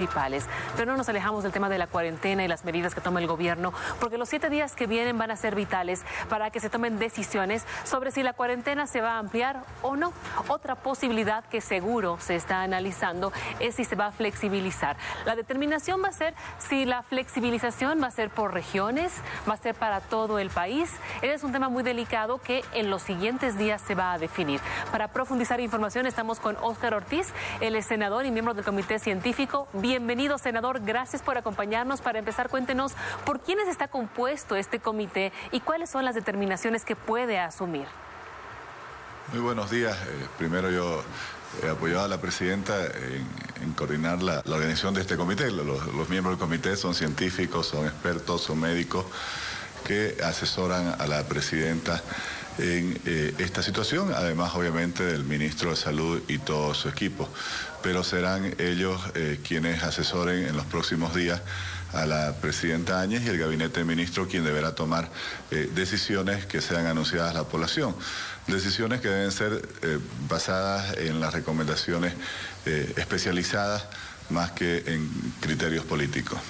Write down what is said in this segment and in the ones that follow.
principales. Pero no nos alejamos del tema de la cuarentena y las medidas que toma el gobierno, porque los 7 días que vienen van a ser vitales para que se tomen decisiones sobre si la cuarentena se va a ampliar o no. Otra posibilidad que seguro se está analizando es si se va a flexibilizar. La determinación va a ser si la flexibilización va a ser por regiones, va a ser para todo el país. Es un tema muy delicado que en los siguientes días se va a definir. Para profundizar información estamos con Óscar Ortiz, él es senador y miembro del Comité Científico. Bienvenido, senador, gracias por acompañarnos. Para empezar, cuéntenos por quiénes está compuesto este comité y cuáles son las determinaciones que puede asumir. Muy buenos días. Primero yo he apoyado a la presidenta en coordinar la organización de este comité. Los miembros del comité son científicos, son expertos, son médicos que asesoran a la presidenta en esta situación, además obviamente del ministro de Salud y todo su equipo. Pero serán ellos quienes asesoren en los próximos días a la presidenta Áñez y el gabinete de ministros quien deberá tomar decisiones que sean anunciadas a la población. Decisiones que deben ser basadas en las recomendaciones especializadas más que en criterios políticos.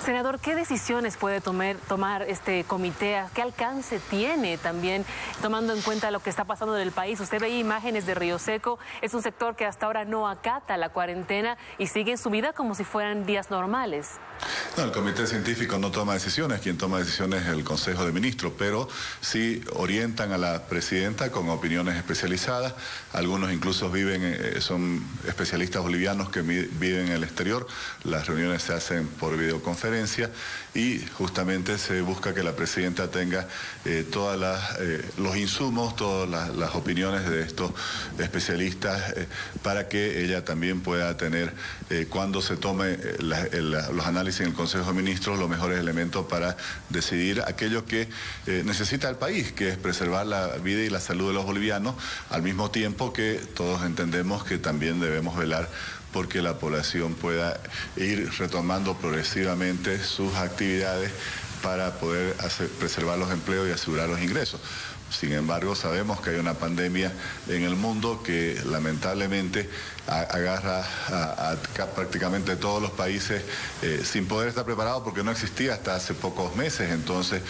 Senador, ¿qué decisiones puede tomar este comité? ¿Qué alcance tiene también, tomando en cuenta lo que está pasando en el país? Usted ve imágenes de Río Seco, es un sector que hasta ahora no acata la cuarentena y sigue en su vida como si fueran días normales. No, el comité científico no toma decisiones, quien toma decisiones es el Consejo de Ministros, pero sí orientan a la presidenta con opiniones especializadas. Algunos incluso son especialistas bolivianos que viven en el exterior. Las reuniones se hacen por videoconferencia y justamente se busca que la presidenta tenga todos los insumos, todas las opiniones de estos especialistas para que ella también pueda tener, cuando se tome los análisis en el Consejo de Ministros, los mejores elementos para decidir aquello que necesita el país, que es preservar la vida y la salud de los bolivianos, al mismo tiempo que todos entendemos que también debemos velar porque la población pueda ir retomando progresivamente sus actividades para poder preservar los empleos y asegurar los ingresos. Sin embargo, sabemos que hay una pandemia en el mundo que lamentablemente agarra a prácticamente todos los países sin poder estar preparados porque no existía hasta hace pocos meses. Entonces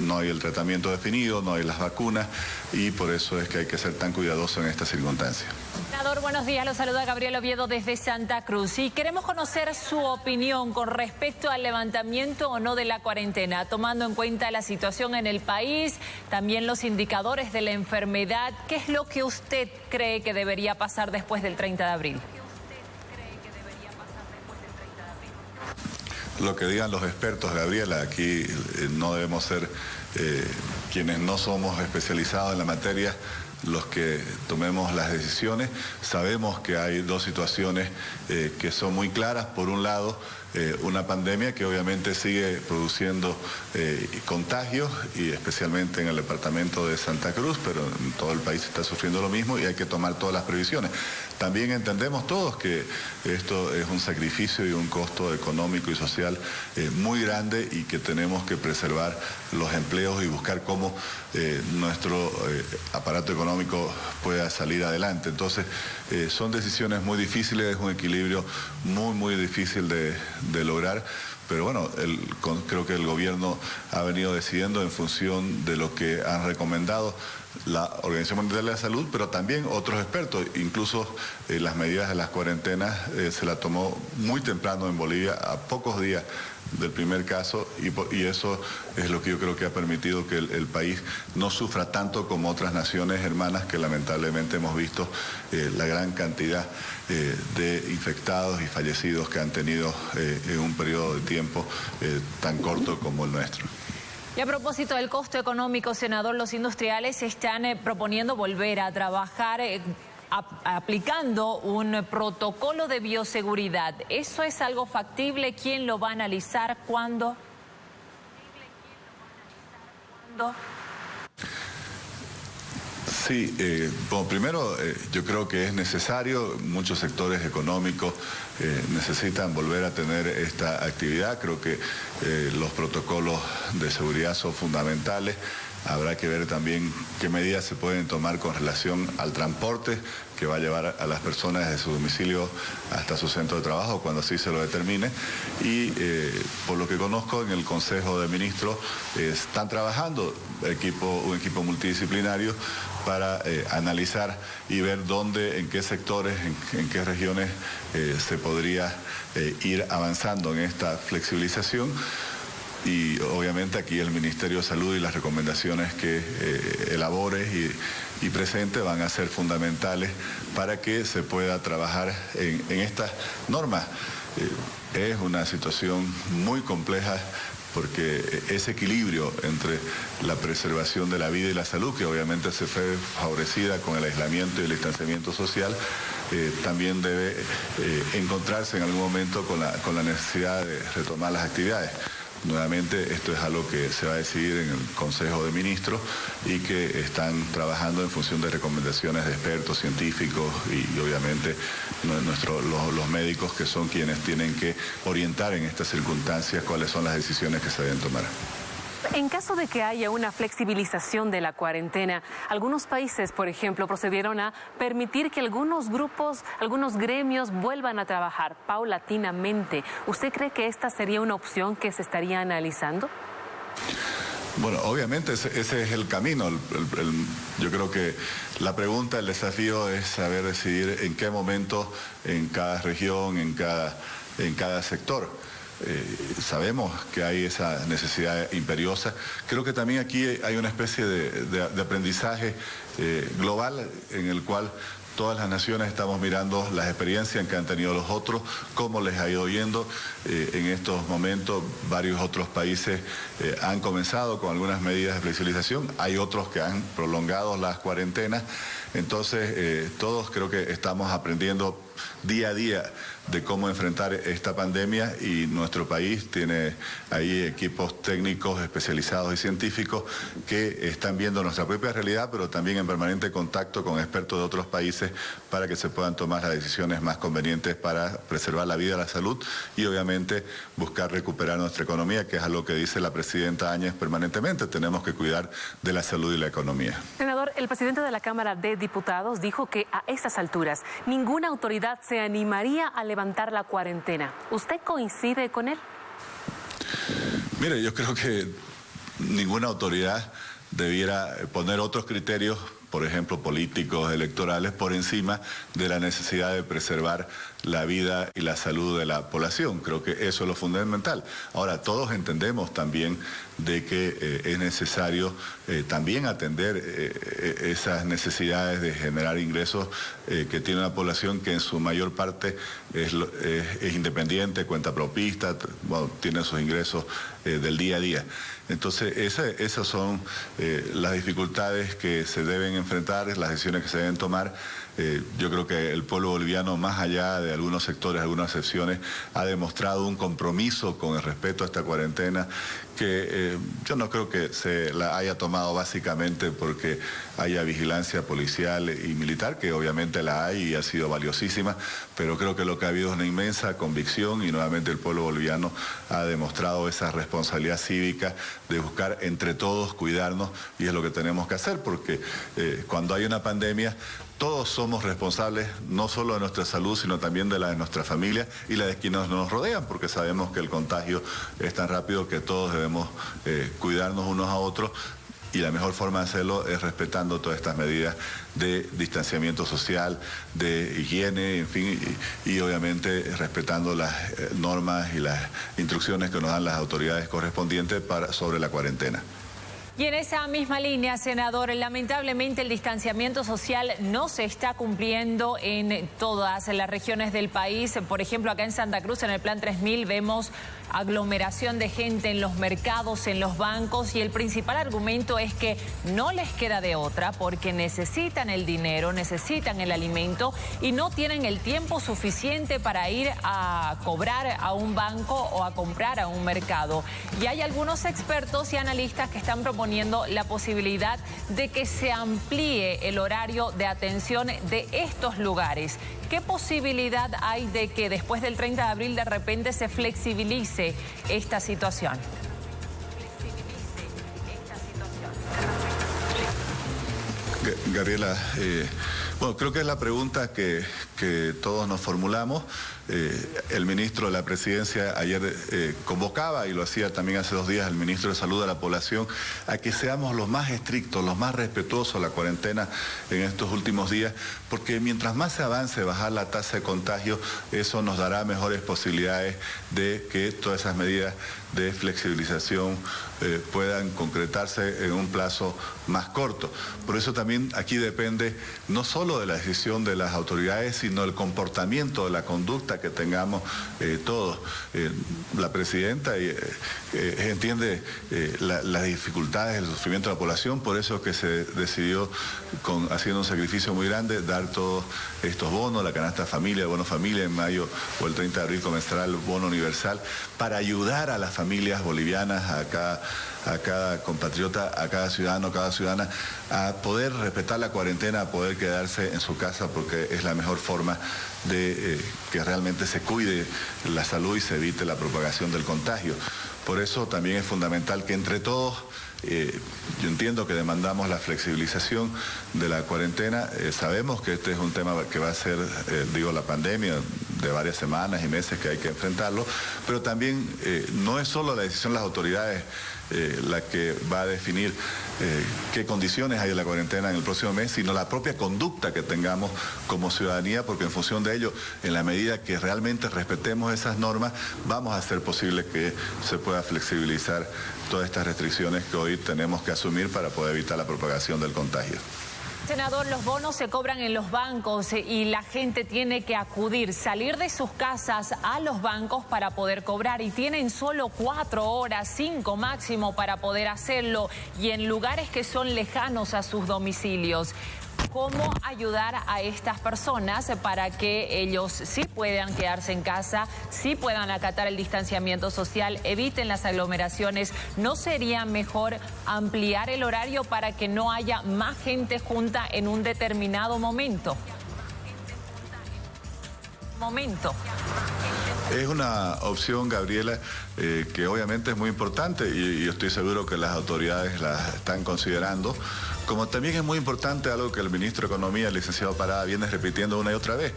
no hay el tratamiento definido, no hay las vacunas y por eso es que hay que ser tan cuidadoso en esta circunstancia. Senador, buenos días. Lo saluda Gabriel Oviedo desde Santa Cruz y queremos conocer su opinión con respecto al levantamiento o no de la cuarentena, tomando en cuenta la situación en el país, también los indicadores de la enfermedad. ¿Qué es lo que usted cree que debería pasar después del 30 de abril? Lo que digan los expertos, Gabriela, aquí no debemos ser quienes no somos especializados en la materia los que tomemos las decisiones. Sabemos que hay dos situaciones que son muy claras. Por un lado, una pandemia que obviamente sigue produciendo contagios y especialmente en el departamento de Santa Cruz, pero en todo el país está sufriendo lo mismo y hay que tomar todas las previsiones. También entendemos todos que esto es un sacrificio y un costo económico y social muy grande y que tenemos que preservar los empleos y buscar cómo nuestro aparato económico pueda salir adelante. Entonces, son decisiones muy difíciles, es un equilibrio muy difícil de lograr, pero bueno, creo que el gobierno ha venido decidiendo en función de lo que han recomendado la Organización Mundial de la Salud, pero también otros expertos. Incluso las medidas de las cuarentenas se la tomó muy temprano en Bolivia, a pocos días del primer caso, y eso es lo que yo creo que ha permitido que el país no sufra tanto como otras naciones hermanas que lamentablemente hemos visto la gran cantidad de infectados y fallecidos que han tenido en un periodo de tiempo tan corto como el nuestro. Y a propósito del costo económico, senador, los industriales están proponiendo volver a trabajar aplicando un protocolo de bioseguridad. ¿Eso es algo factible? ¿Quién lo va a analizar? ¿Cuándo? Sí, bueno, primero yo creo que es necesario, muchos sectores económicos necesitan volver a tener esta actividad. Creo que los protocolos de seguridad son fundamentales. Habrá que ver también qué medidas se pueden tomar con relación al transporte, que va a llevar a las personas de su domicilio hasta su centro de trabajo cuando así se lo determine. Y por lo que conozco, en el Consejo de Ministros están trabajando un equipo multidisciplinario para analizar y ver dónde, en qué sectores, en qué regiones se podría ir avanzando en esta flexibilización. Y obviamente aquí el Ministerio de Salud y las recomendaciones que elabore y presente van a ser fundamentales para que se pueda trabajar en estas normas. Es una situación muy compleja porque ese equilibrio entre la preservación de la vida y la salud, que obviamente se fue favorecida con el aislamiento y el distanciamiento social, también debe encontrarse en algún momento con la necesidad de retomar las actividades. Nuevamente, esto es algo que se va a decidir en el Consejo de Ministros y que están trabajando en función de recomendaciones de expertos, científicos y obviamente los médicos, que son quienes tienen que orientar en estas circunstancias cuáles son las decisiones que se deben tomar. En caso de que haya una flexibilización de la cuarentena, algunos países, por ejemplo, procedieron a permitir que algunos grupos, algunos gremios vuelvan a trabajar paulatinamente. ¿Usted cree que esta sería una opción que se estaría analizando? Bueno, obviamente ese es el camino. Yo creo que la pregunta, el desafío es saber decidir en qué momento, en cada región, en cada sector. Sabemos que hay esa necesidad imperiosa. Creo que también aquí hay una especie de aprendizaje global en el cual todas las naciones estamos mirando las experiencias que han tenido los otros, cómo les ha ido yendo. En estos momentos varios otros países han comenzado con algunas medidas de flexibilización, hay otros que han prolongado las cuarentenas. Entonces todos creo que estamos aprendiendo día a día de cómo enfrentar esta pandemia, y nuestro país tiene ahí equipos técnicos especializados y científicos que están viendo nuestra propia realidad, pero también en permanente contacto con expertos de otros países para que se puedan tomar las decisiones más convenientes para preservar la vida, la salud y obviamente buscar recuperar nuestra economía, que es algo que dice la presidenta Áñez permanentemente: tenemos que cuidar de la salud y la economía. Senador, el presidente de la Cámara de Diputados dijo que a estas alturas ninguna autoridad se animaría a levantar la cuarentena. ¿Usted coincide con él? Mire, yo creo que ninguna autoridad debiera poner otros criterios, por ejemplo, políticos, electorales, por encima de la necesidad de preservar la vida y la salud de la población. Creo que eso es lo fundamental. Ahora, todos entendemos también de que es necesario también atender esas necesidades de generar ingresos que tiene una población que en su mayor parte es independiente, cuentapropista, bueno, tiene sus ingresos del día a día. Entonces, esas son las dificultades que se deben enfrentar, las decisiones que se deben tomar. Yo creo que el pueblo boliviano, más allá de algunos sectores, algunas excepciones, ha demostrado un compromiso con el respeto a esta cuarentena que yo no creo que se la haya tomado básicamente porque haya vigilancia policial y militar, que obviamente la hay y ha sido valiosísima, pero creo que lo que ha habido es una inmensa convicción y nuevamente el pueblo boliviano ha demostrado esa responsabilidad cívica de buscar entre todos cuidarnos, y es lo que tenemos que hacer porque cuando hay una pandemia todos somos responsables no solo de nuestra salud, sino también de la de nuestra familia y la de quienes nos rodean, porque sabemos que el contagio es tan rápido que todos debemos cuidarnos unos a otros, y la mejor forma de hacerlo es respetando todas estas medidas de distanciamiento social, de higiene, en fin, y obviamente respetando las normas y las instrucciones que nos dan las autoridades correspondientes sobre la cuarentena. Y en esa misma línea, senador, lamentablemente el distanciamiento social no se está cumpliendo en todas las regiones del país. Por ejemplo, acá en Santa Cruz, en el Plan 3000, vemos aglomeración de gente en los mercados, en los bancos, y el principal argumento es que no les queda de otra porque necesitan el dinero, necesitan el alimento y no tienen el tiempo suficiente para ir a cobrar a un banco o a comprar a un mercado. Y hay algunos expertos y analistas que están proponiendo la posibilidad de que se amplíe el horario de atención de estos lugares. ¿Qué posibilidad hay de que después del 30 de abril de repente se flexibilice esta situación? Gabriela, Bueno, creo que es la pregunta que todos nos formulamos. El ministro de la Presidencia ayer convocaba, y lo hacía también hace 2 días el ministro de Salud, a la población a que seamos los más estrictos, los más respetuosos de la cuarentena en estos últimos días, porque mientras más se avance bajar la tasa de contagio, eso nos dará mejores posibilidades de que todas esas medidas de flexibilización puedan concretarse en un plazo más corto. Por eso también aquí depende no solo de la decisión de las autoridades, sino el comportamiento, de la conducta que tengamos todos. La presidenta entiende las dificultades, el sufrimiento de la población, por eso que se decidió, haciendo un sacrificio muy grande, dar todos estos bonos, la canasta familia, el bono familia, en mayo o el 30 de abril comenzará el bono universal, para ayudar a las familias bolivianas, a cada compatriota, a cada ciudadano, cada ciudadana, a poder respetar la cuarentena, a poder quedarse en su casa, porque es la mejor forma de que realmente se cuide la salud y se evite la propagación del contagio. Por eso también es fundamental que entre todos, yo entiendo que demandamos la flexibilización de la cuarentena. Sabemos que este es un tema que va a ser, la pandemia, de varias semanas y meses que hay que enfrentarlo, pero también no es solo la decisión de las autoridades la que va a definir qué condiciones hay de la cuarentena en el próximo mes, sino la propia conducta que tengamos como ciudadanía, porque en función de ello, en la medida que realmente respetemos esas normas, vamos a hacer posible que se pueda flexibilizar todas estas restricciones que hoy tenemos que asumir para poder evitar la propagación del contagio. Senador, los bonos se cobran en los bancos y la gente tiene que salir de sus casas a los bancos para poder cobrar, y tienen solo 4 horas, 5 máximo para poder hacerlo, y en lugares que son lejanos a sus domicilios. ¿Cómo ayudar a estas personas para que ellos sí puedan quedarse en casa, sí puedan acatar el distanciamiento social, eviten las aglomeraciones? ¿No sería mejor ampliar el horario para que no haya más gente junta en un determinado momento? Es una opción, Gabriela, que obviamente es muy importante, y yo estoy seguro que las autoridades la están considerando. Como también es muy importante algo que el ministro de Economía, el licenciado Parada, viene repitiendo una y otra vez.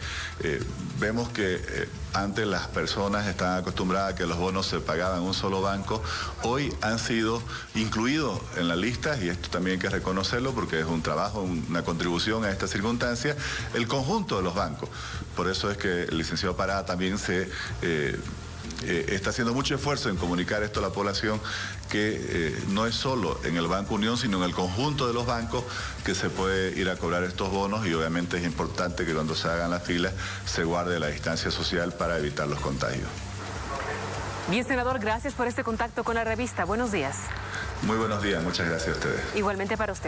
Vemos que antes las personas estaban acostumbradas a que los bonos se pagaban en un solo banco. Hoy han sido incluidos en la lista, y esto también hay que reconocerlo porque es un trabajo, una contribución a esta circunstancia, el conjunto de los bancos. Por eso es que el licenciado Parada también está haciendo mucho esfuerzo en comunicar esto a la población, que no es solo en el Banco Unión, sino en el conjunto de los bancos que se puede ir a cobrar estos bonos, y obviamente es importante que cuando se hagan las filas se guarde la distancia social para evitar los contagios. Bien, senador, gracias por este contacto con la revista. Buenos días. Muy buenos días, muchas gracias a ustedes. Igualmente para usted.